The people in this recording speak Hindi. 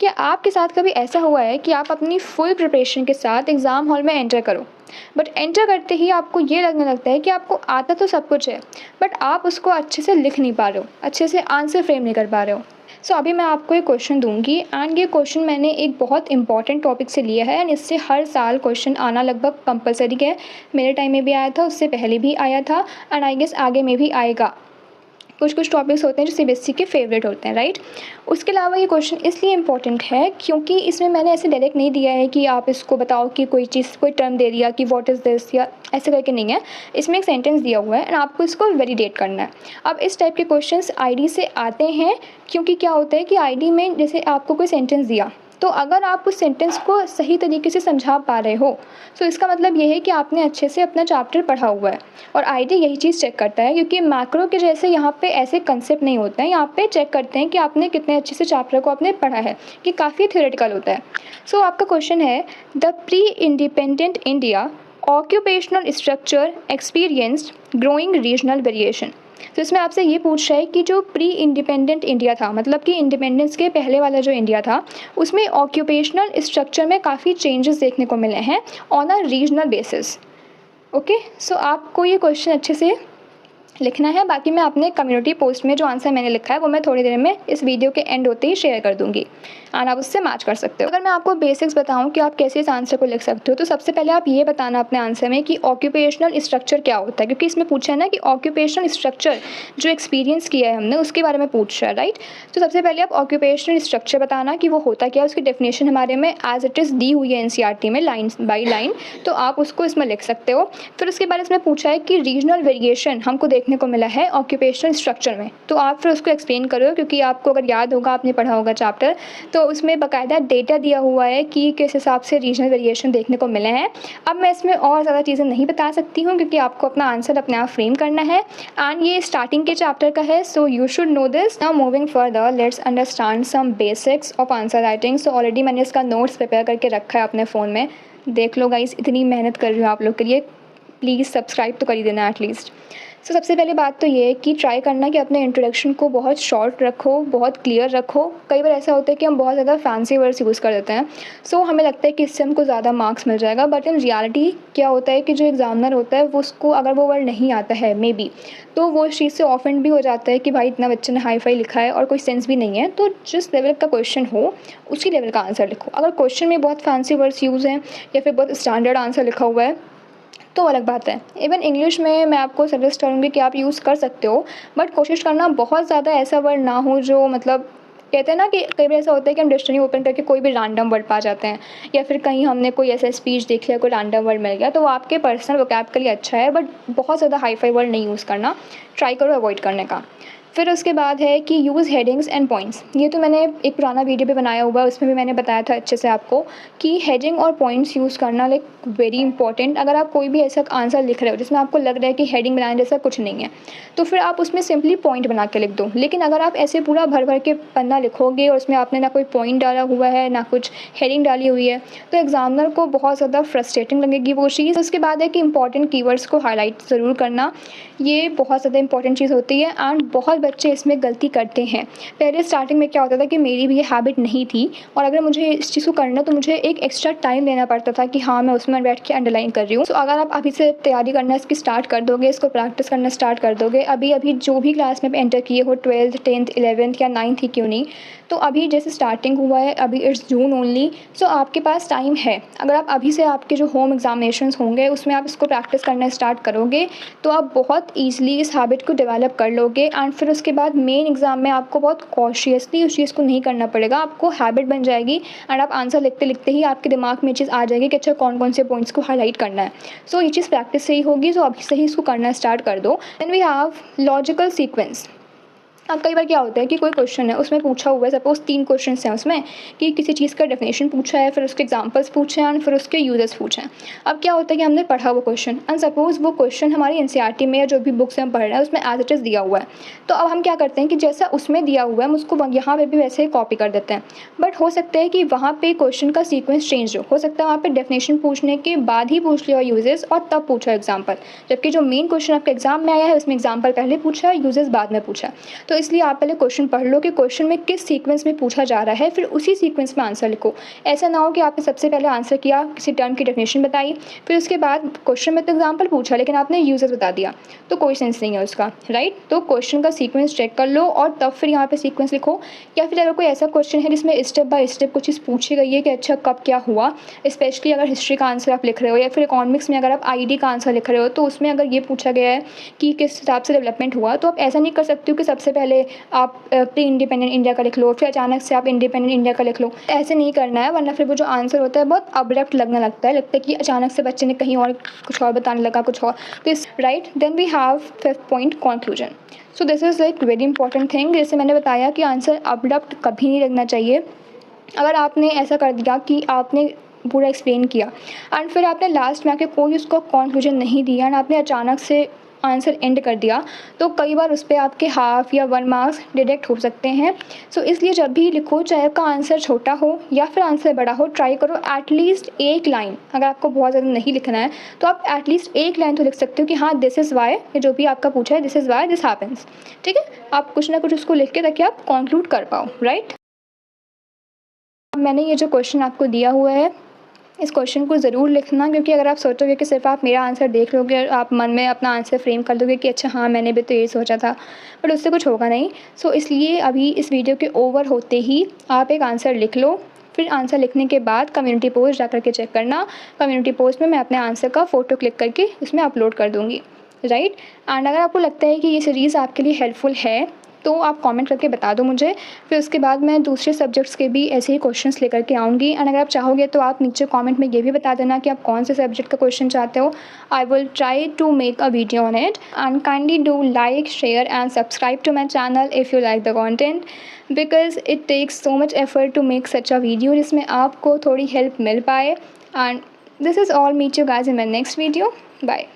क्या आपके साथ कभी ऐसा हुआ है कि आप अपनी फुल प्रिपरेशन के साथ एग्ज़ाम हॉल में एंटर करो, बट एंटर करते ही आपको ये लगने लगता है कि आपको आता तो सब कुछ है, बट आप उसको अच्छे से लिख नहीं पा रहे हो, अच्छे से आंसर फ्रेम नहीं कर पा रहे हो। सो अभी मैं आपको एक क्वेश्चन दूंगी एंड ये क्वेश्चन मैंने एक बहुत इंपॉर्टेंट टॉपिक से लिया है एंड इससे हर साल क्वेश्चन आना लगभग कंपलसरी है। मेरे टाइम में भी आया था, उससे पहले भी आया था एंड आई गेस आगे में भी आएगा। कुछ कुछ टॉपिक्स होते हैं जो सीबीएसई के फेवरेट होते हैं, राइट। उसके अलावा ये क्वेश्चन इसलिए इंपॉर्टेंट है क्योंकि इसमें मैंने ऐसे डायरेक्ट नहीं दिया है कि आप इसको बताओ कि कोई चीज़, कोई टर्म दे दिया कि व्हाट इज़ दिस या ऐसे करके नहीं है। इसमें एक सेंटेंस दिया हुआ है एंड आपको इसको वैलिडेट करना है। अब इस टाइप के क्वेश्चंस आईडी से आते हैं क्योंकि क्या होता है कि आईडी में जैसे आपको कोई सेंटेंस दिया, तो अगर आप उस सेंटेंस को सही तरीके से समझा पा रहे हो तो इसका मतलब ये है कि आपने अच्छे से अपना चैप्टर पढ़ा हुआ है। और आईडी यही चीज़ चेक करता है क्योंकि मैक्रो के जैसे यहाँ पे ऐसे कंसेप्ट नहीं होते हैं। यहाँ पे चेक करते हैं कि आपने कितने अच्छे से चैप्टर को आपने पढ़ा है, कि काफ़ी थ्योरेटिकल होता है। सो आपका क्वेश्चन है, the pre independent India occupational structure experienced growing regional variation. तो इसमें आपसे ये पूछ रहा है कि जो प्री इंडिपेंडेंट इंडिया था, मतलब कि इंडिपेंडेंस के पहले वाला जो इंडिया था, उसमें ऑक्यूपेशनल स्ट्रक्चर में काफ़ी चेंजेस देखने को मिले हैं on a regional basis. Okay, so आपको ये क्वेश्चन अच्छे से लिखना है। बाकी मैं अपने कम्युनिटी पोस्ट में जो आंसर मैंने लिखा है वो मैं थोड़ी देर में इस वीडियो के एंड होते ही शेयर कर दूंगी एंड आप उससे मैच कर सकते हो। अगर मैं आपको बेसिक्स बताऊं कि आप कैसे इस आंसर को लिख सकते हो, तो सबसे पहले आप ये बताना अपने आंसर में कि ऑक्यूपेशनल स्ट्रक्चर क्या होता है, क्योंकि इसमें पूछा है ना कि ऑक्यूपेशनल स्ट्रक्चर जो एक्सपीरियंस किया है हमने उसके बारे में पूछ रहा है, राइट। तो सबसे पहले आप ऑक्यूपेशनल स्ट्रक्चर बताना कि वो होता क्या है, उसकी डेफिनेशन हमारे में एज इट इज़ दी हुई है एनसीईआरटी में लाइन बाई लाइन, तो आप उसको इसमें लिख सकते हो। फिर उसके बाद इसमें पूछा है कि रीजनल वेरिएशन हमको देखने को मिला है ऑक्यूपेशनल स्ट्रक्चर में, तो आप फिर उसको एक्सप्लेन करो, क्योंकि आपको अगर याद होगा, आपने पढ़ा होगा चैप्टर, तो उसमें बाकायदा डेटा दिया हुआ है कि किस हिसाब से रीजनल वेरिएशन देखने को मिले हैं। अब मैं इसमें और ज़्यादा चीज़ें नहीं बता सकती हूँ क्योंकि आपको अपना आंसर अपने आप फ्रेम करना है एंड ये स्टार्टिंग के चैप्टर का है, so you should know this. Now moving further, let's understand some basics of answer writing. So already मैंने इसका नोट्स प्रिपेयर करके रखा है अपने फ़ोन में, देख लो गाइस, इतनी मेहनत कर रही हूँ आप लोग के लिए, प्लीज़ सब्सक्राइब तो कर ही देना एटलीस्ट। सो सबसे पहले बात तो ये है कि ट्राई करना कि अपने इंट्रोडक्शन को बहुत शॉर्ट रखो, बहुत क्लियर रखो। कई बार ऐसा होता है कि हम बहुत ज़्यादा फैंसी वर्ड्स यूज़ कर देते हैं, सो हमें लगता है कि इससे हमको ज़्यादा मार्क्स मिल जाएगा, बट इन रियलिटी क्या होता है कि जो एग्जामिनर होता है वो उसको अगर वो वर्ड नहीं आता है मे बी, तो वो इस चीज़ से ऑफेंड भी हो जाता है कि भाई इतना बच्चे ने हाई फाई लिखा है और कोई सेंस भी नहीं है। तो जिस लेवल का क्वेश्चन हो उसी लेवल का आंसर लिखो। अगर क्वेश्चन में बहुत फैंसी वर्ड्स यूज़ हैं या फिर बहुत स्टैंडर्ड आंसर लिखा हुआ है तो अलग बात है। इवन इंग्लिश में मैं आपको सजेस्ट करूँगी कि आप यूज़ कर सकते हो, बट कोशिश करना बहुत ज़्यादा ऐसा वर्ड ना हो जो मतलब, कहते हैं ना कि कई बार ऐसा होता है कि हम डिक्शनरी ओपन करके कोई भी रैंडम वर्ड पा जाते हैं, या फिर कहीं हमने कोई ऐसा स्पीच देख लिया, कोई रैंडम वर्ड मिल गया, तो वो आपके पर्सनल वोकैब के लिए अच्छा है, बट बहुत ज़्यादा हाई फाई वर्ड नहीं यूज़ करना, ट्राई करो अवॉइड करने का। फिर उसके बाद है कि यूज़ हेडिंग्स एंड पॉइंट्स। ये तो मैंने एक पुराना वीडियो पे बनाया हुआ है, उसमें भी मैंने बताया था अच्छे से आपको कि हेडिंग और पॉइंट्स यूज़ करना लाइक वेरी इंपॉर्टेंट। अगर आप कोई भी ऐसा आंसर लिख रहे हो जिसमें आपको लग रहा है कि हेडिंग बनाने जैसा कुछ नहीं है, तो फिर आप उसमें सिंपली पॉइंट बना के लिख दो। लेकिन अगर आप ऐसे पूरा भर भर के पन्ना लिखोगे और उसमें आपने ना कोई पॉइंट डाला हुआ है ना कुछ हेडिंग डाली हुई है, तो एग्जामिनर को बहुत ज़्यादा फ्रस्ट्रेटिंग लगेगी वो चीज़। उसके बाद है कि इंपॉर्टेंट कीवर्ड्स को हाईलाइट ज़रूर करना, ये बहुत ज़्यादा इंपॉर्टेंट चीज़ होती है एंड बहुत बच्चे इसमें गलती करते हैं। पहले स्टार्टिंग में क्या होता था कि मेरी भी ये हैबिट नहीं थी, और अगर मुझे इस चीज़ को करना तो मुझे एक एक्स्ट्रा टाइम देना पड़ता था कि हाँ मैं उसमें बैठ के अंडरलाइन कर रही हूँ। तो अगर आप अभी से तैयारी करना इसकी स्टार्ट कर दोगे, इसको प्रैक्टिस करना स्टार्ट कर दोगे, अभी जो भी क्लास में एंटर किए हो, 12th 10th 11th या 9th ही क्यों नहीं, तो अभी जैसे स्टार्टिंग हुआ है, अभी इट्स जून ओनली, सो आपके पास टाइम है। अगर आप अभी से आपके जो होम एग्जामिनेशंस होंगे उसमें आप इसको प्रैक्टिस करना स्टार्ट करोगे तो आप बहुत ईजिली इस हैबिट को डेवलप कर लोगे एंड फिर उसके बाद मेन एग्ज़ाम में आपको बहुत कॉशियसली उस चीज़ को नहीं करना पड़ेगा, आपको हैबिट बन जाएगी एंड आप आंसर लिखते लिखते ही आपके दिमाग में ये चीज़ आ जाएगी कि अच्छा कौन कौन से पॉइंट्स को हाईलाइट करना है। सो ये चीज़ प्रैक्टिस से ही होगी, सो अभी से ही इसको करना स्टार्ट कर दो। Then we have logical sequence. अब कई बार क्या होता है कि कोई क्वेश्चन है उसमें पूछा हुआ है, सपोज 3 क्वेश्चन हैं उसमें कि किसी चीज़ का डेफिनेशन पूछा है, फिर उसके एग्जांपल्स पूछे हैं एंड फिर उसके यूजेस पूछे हैं। अब क्या होता है कि हमने पढ़ा वो क्वेश्चन एंड सपोज वो क्वेश्चन हमारी एनसीईआरटी में या जो भी बुक्स हम पढ़ रहे हैं उसमें एज इट इज़ दिया हुआ है, तो अब हम क्या करते हैं कि जैसा उसमें दिया हुआ है हम उसको यहाँ पर भी वैसे ही कॉपी कर देते हैं। बट हो सकता है कि वहाँ पर क्वेश्चन का सीक्वेंस चेंज हो सकता है वहाँ पर डेफिनेशन पूछने के बाद ही पूछ लिया यूजेस और तब पूछा एग्जाम्पल, जबकि जो मेन क्वेश्चन आपके एग्जाम में आया है उसमें एग्जाम्पल पहले पूछा है, यूजेस बाद में पूछा। तो तो इसलिए आप पहले क्वेश्चन पढ़ लो कि क्वेश्चन में किस सीक्वेंस में पूछा जा रहा है, फिर उसी सीक्वेंस में आंसर लिखो। ऐसा ना हो कि आपने सबसे पहले आंसर किया, किसी टर्म की डेफिनेशन बताई, फिर उसके बाद क्वेश्चन में तो एग्जाम्पल पूछा लेकिन आपने यूजर बता दिया, तो कोई सेंस नहीं है उसका, राइट। तो क्वेश्चन का सीक्वेंस चेक कर लो और तब फिर यहाँ पे सीक्वेंस लिखो। या फिर अगर कोई ऐसा क्वेश्चन है जिसमें स्टेप बाय स्टेप कुछ चीज़ पूछी गई है कि अच्छा कब क्या हुआ, स्पेशली अगर हिस्ट्री का आंसर आप लिख रहे हो या फिर इकोनॉमिक्स में अगर आप आईडी का आंसर लिख रहे हो, तो उसमें अगर ये पूछा गया है कि किस हिसाब से डेवलपमेंट हुआ, तो आप ऐसा नहीं कर सकते हो कि सबसे पहले आप प्री इंडिपेंडेंट इंडिया का लिख लो फिर अचानक से आप इंडिपेंडेंट इंडिया का लिख लो। ऐसे नहीं करना है, वरना फिर वो जो आंसर होता है बहुत अब्रप्ट लगने लगता है कि अचानक से बच्चे ने कहीं और कुछ और बताने लगा, कुछ और। तो इस right, then we have fifth point, conclusion. So this is like very important thing. जैसे मैंने बताया कि आंसर अब्रप्ट कभी नहीं लगना चाहिए। अगर आपने ऐसा कर दिया कि आपने पूरा एक्सप्लेन किया एंड फिर आपने लास्ट में आके कोई उसको कंक्लूजन नहीं दिया एंड आपने अचानक से आंसर एंड कर दिया, तो कई बार उस पर आपके हाफ या 1 मार्क्स डिडक्ट हो सकते हैं। सो इसलिए जब भी लिखो, चाहे आपका आंसर छोटा हो या फिर आंसर बड़ा हो, ट्राई करो एटलीस्ट एक लाइन। अगर आपको बहुत ज़्यादा नहीं लिखना है तो आप एटलीस्ट एक लाइन तो लिख सकते हो कि हाँ दिस इज़ वाई, जो भी आपका पूछा है this is why this happens. ठीक है, आप कुछ ना कुछ उसको लिख के ताकि आप कंक्लूड कर पाओ, राइट। मैंने ये जो क्वेश्चन आपको दिया हुआ है, इस क्वेश्चन को ज़रूर लिखना, क्योंकि अगर आप सोचोगे कि सिर्फ आप मेरा आंसर देख लोगे और आप मन में अपना आंसर फ्रेम कर दोगे कि अच्छा हाँ मैंने भी तो यही सोचा था, बट उससे कुछ होगा नहीं। सो इसलिए अभी इस वीडियो के ओवर होते ही आप एक आंसर लिख लो। फिर आंसर लिखने के बाद कम्युनिटी पोस्ट जा करके चेक करना। कम्युनिटी पोस्ट में मैं अपने आंसर का फ़ोटो क्लिक करके उसमें अपलोड कर दूँगी, राइट। एंड अगर आपको लगता है कि ये सीरीज़ आपके लिए हेल्पफुल है तो आप कमेंट करके बता दो मुझे। फिर उसके बाद मैं दूसरे सब्जेक्ट्स के भी ऐसे ही क्वेश्चंस लेकर के आऊँगी। एंड अगर आप चाहोगे तो आप नीचे कमेंट में ये भी बता देना कि आप कौन से सब्जेक्ट का क्वेश्चन चाहते हो। I will try to make a video on it. And kindly do like, share and subscribe to my channel if you like the content, because it takes so much effort to make such a video जिसमें आपको थोड़ी हेल्प मिल पाए। And this is all, meet you guys in my next video, bye.